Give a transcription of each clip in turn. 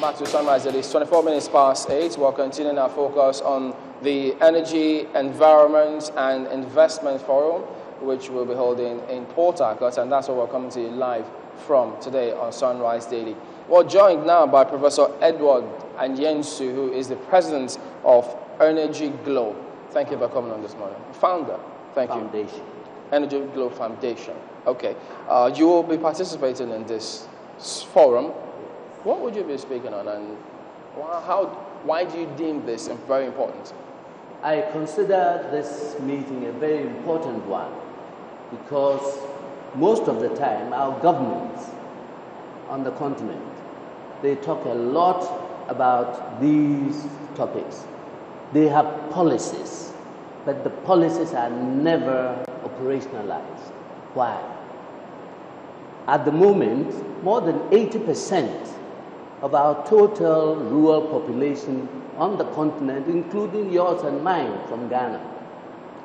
Welcome back to Sunrise. It is 24 minutes past 8. We're continuing our focus on the Energy, Environment and Investment Forum, which we'll be holding in Port Harcourt, and that's what we're coming to you live from today on Sunrise Daily. We're joined now by Professor Edward Ayensu, who is the president of Energy Globe. Thank you for coming on this morning. Founder. Thank you. Foundation. Energy Globe Foundation. Okay. You will be participating in this forum. What would you be speaking on, and why do you deem this very important? I consider this meeting a very important one because most of the time our governments on the continent, they talk a lot about these topics. They have policies, but the policies are never operationalized. Why? At the moment, more than 80% of our total rural population on the continent, including yours and mine from Ghana,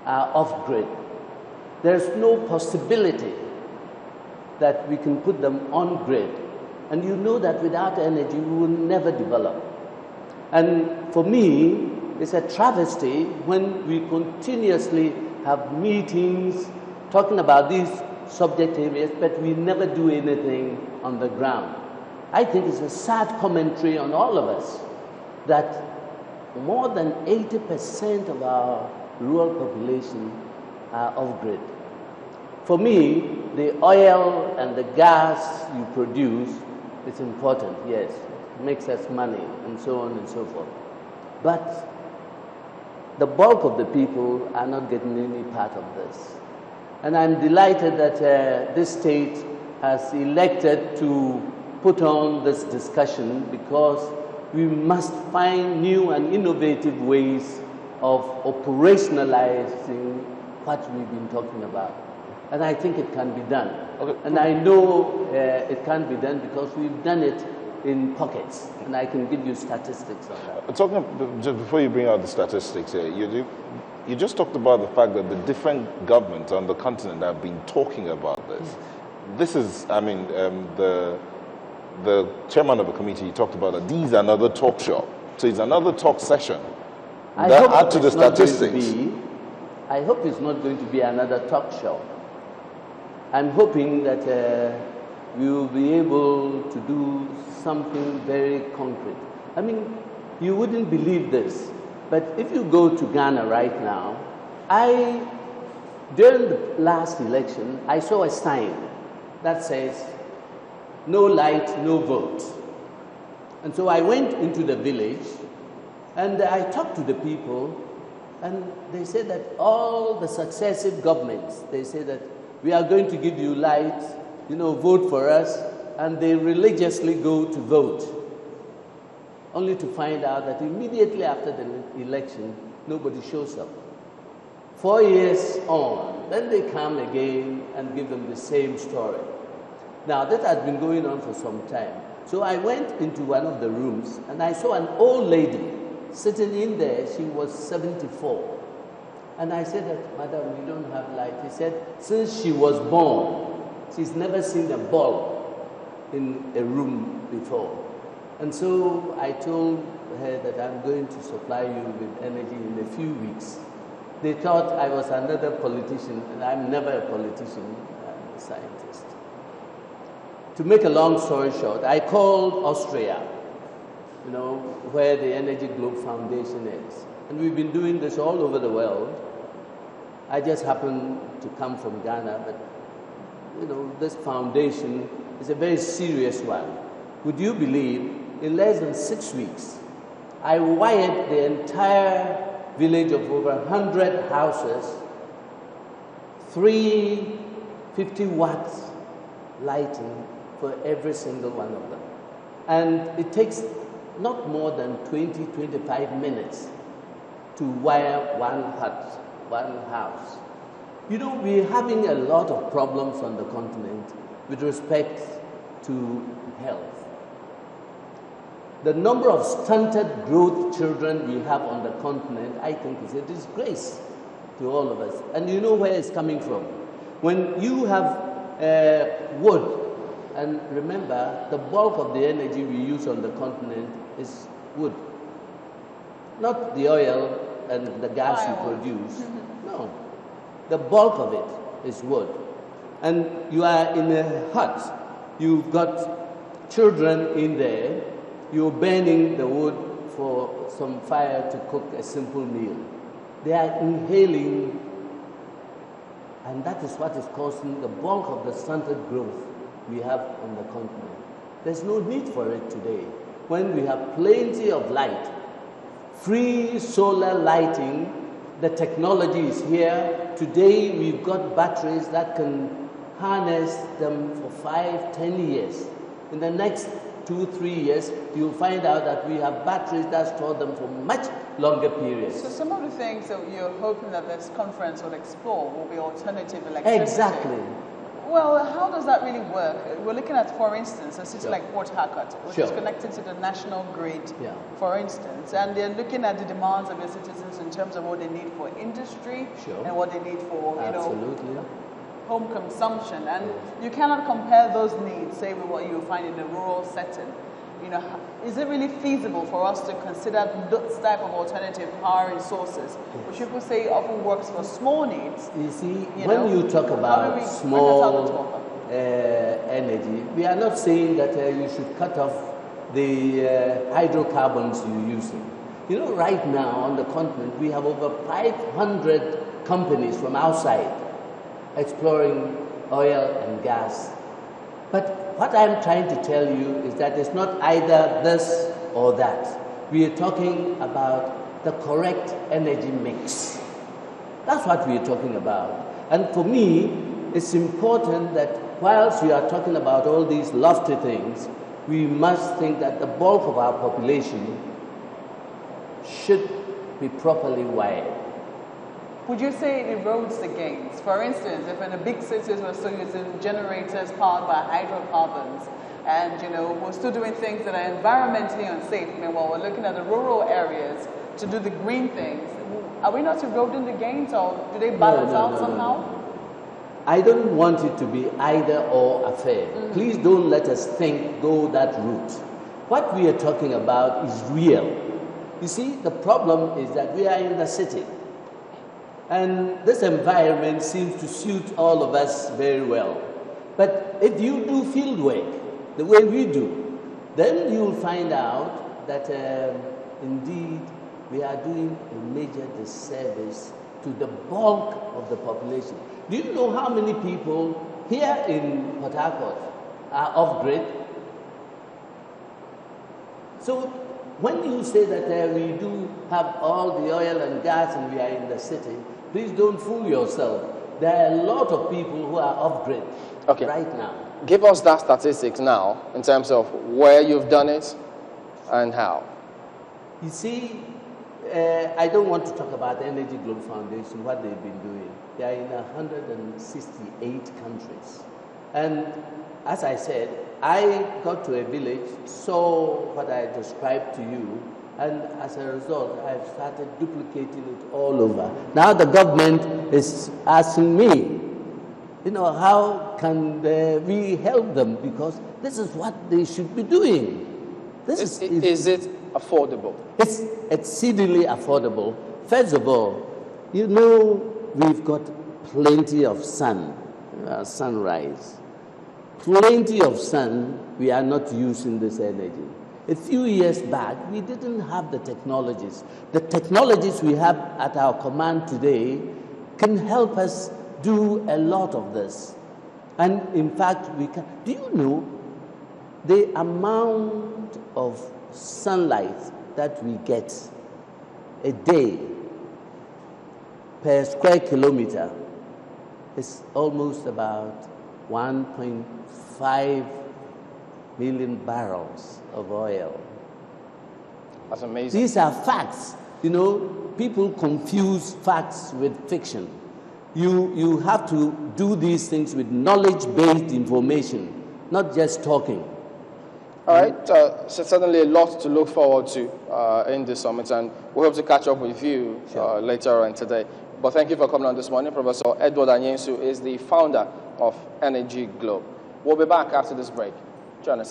are off-grid. There's no possibility that we can put them on grid. And you know that without energy, we will never develop. And for me, it's a travesty when we continuously have meetings talking about these subject areas, but we never do anything on the ground. I think it's a sad commentary on all of us that more than 80% of our rural population are off-grid. For me, the oil and the gas you produce is important, yes. It makes us money and so on and so forth. But the bulk of the people are not getting any part of this. And I'm delighted that this state has elected to put on this discussion because we must find new and innovative ways of operationalizing what we've been talking about. And I think it can be done. Okay. And I know it can be done because we've done it in pockets, and I can give you statistics on that. Just before you bring out the statistics here, you just talked about the fact that the different governments on the continent have been talking about this. Yes. This is, I mean, the chairman of the committee talked about that these are another talk show. So it's another talk session. That add to the statistics. I hope it's not going to be another talk show. I'm hoping that we will be able to do something very concrete. I mean, you wouldn't believe this, but if you go to Ghana right now, during the last election, I saw a sign that says, "No light, no vote." And so I went into the village and I talked to the people, and they said that all the successive governments, they say that we are going to give you light, vote for us, and they religiously go to vote, only to find out that immediately after the election, nobody shows up. 4 years on, then they come again and give them the same story. Now, that has been going on for some time. So I went into one of the rooms, and I saw an old lady sitting in there. She was 74. And I said, "Madam, you don't have light." He said, since she was born, she's never seen a bulb in a room before. And so I told her that I'm going to supply you with energy in a few weeks. They thought I was another politician, and I'm never a politician, I'm a scientist. To make a long story short, I called Austria, where the Energy Globe Foundation is. And we've been doing this all over the world. I just happen to come from Ghana, but this foundation is a very serious one. Would you believe, in less than 6 weeks, I wired the entire village of over 100 houses, 350 watts lighting for every single one of them. And it takes not more than 20-25 minutes to wire one house. We're having a lot of problems on the continent with respect to health. The number of stunted growth children we have on the continent, I think, is a disgrace to all of us. And you know where it's coming from. When you have wood And remember, the bulk of the energy we use on the continent is wood. Not the oil and the gas we produce. No. The bulk of it is wood. And you are in a hut. You've got children in there. You're burning the wood for some fire to cook a simple meal. They are inhaling, and that is what is causing the bulk of the stunted growth we have on the continent. There's no need for it today, when we have plenty of light. Free solar lighting, the technology is here. Today we've got batteries that can harness them for 5, 10 years. In the next 2, 3 years, you'll find out that we have batteries that store them for much longer periods. So some of the things that you're hoping that this conference will explore will be alternative electricity. Exactly. Well, how does that really work? We're looking at, for instance, a city like Port Harcourt, which is connected to the national grid, for instance, and they're looking at the demands of the citizens in terms of what they need for industry and what they need for, home consumption. And you cannot compare those needs, say, with what you find in a rural setting. Is it really feasible for us to consider this type of alternative power resources, which people say often works for small needs? You see, when you talk about small energy, we are not saying that you should cut off the hydrocarbons you're using. Right now on the continent, we have over 500 companies from outside exploring oil and gas. But what I'm trying to tell you is that it's not either this or that. We are talking about the correct energy mix. That's what we are talking about. And for me, it's important that whilst we are talking about all these lofty things, we must think that the bulk of our population should be properly wired. Would you say it erodes the gains? For instance, if in the big cities we're still using generators powered by hydrocarbons, and we're still doing things that are environmentally unsafe, while we're looking at the rural areas to do the green things, are we not eroding the gains, or do they balance out somehow? I don't want it to be either or affair. Please don't let us go that route. What we are talking about is real. You see, the problem is that we are in the city. And this environment seems to suit all of us very well. But if you do field work the way we do, then you'll find out that indeed we are doing a major disservice to the bulk of the population. Do you know how many people here in Port Harcourt are off-grid? So when you say that we do have all the oil and gas and we are in the city, please don't fool yourself. There are a lot of people who are off-grid right now. Give us that statistics now in terms of where you've done it and how. You see, I don't want to talk about the Energy Globe Foundation, what they've been doing. They are in 168 countries. And as I said, I got to a village, saw what I described to you, and as a result, I've started duplicating it all over. Now the government is asking me, how can we help them? Because this is what they should be doing. Is it affordable? It's exceedingly affordable. First of all, we've got plenty of sunrise. Plenty of sun, we are not using this energy. A few years back, we didn't have the technologies. The technologies we have at our command today can help us do a lot of this. And in fact, do you know the amount of sunlight that we get a day per square kilometer is almost about 1.5 million barrels of oil. That's amazing. These are facts. People confuse facts with fiction. You have to do these things with knowledge-based information, not just talking. All right, so certainly a lot to look forward to in this summit, and we hope to catch up with you later on today. But thank you for coming on this morning. Professor Edward Ayensu is the founder of Energy Globe. We'll be back after this break. Join us.